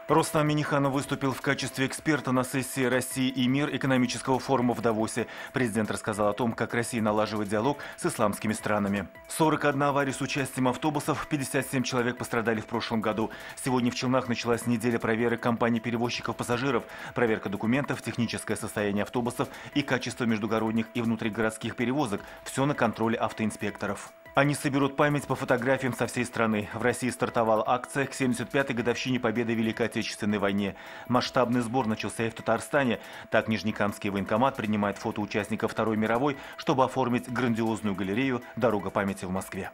Рустам Минниханов выступил в качестве эксперта на сессии «Россия и мир» экономического форума в Давосе. Президент рассказал о том, как Россия налаживает диалог с исламскими странами. 41 авария с участием автобусов, 57 человек пострадали в прошлом году. Сегодня в Челнах началась неделя проверок компаний-перевозчиков пассажиров. Проверка документов, техническое состояние автобусов и качество междугородних и внутригородских перевозок. Все на контроле автоинспекторов. Они соберут память по фотографиям со всей страны. В России стартовала акция к 75-й годовщине победы в Великой Отечественной войне. Масштабный сбор начался и в Татарстане. Так Нижнекамский военкомат принимает фото участников Второй мировой, чтобы оформить грандиозную галерею «Дорога памяти» в Москве.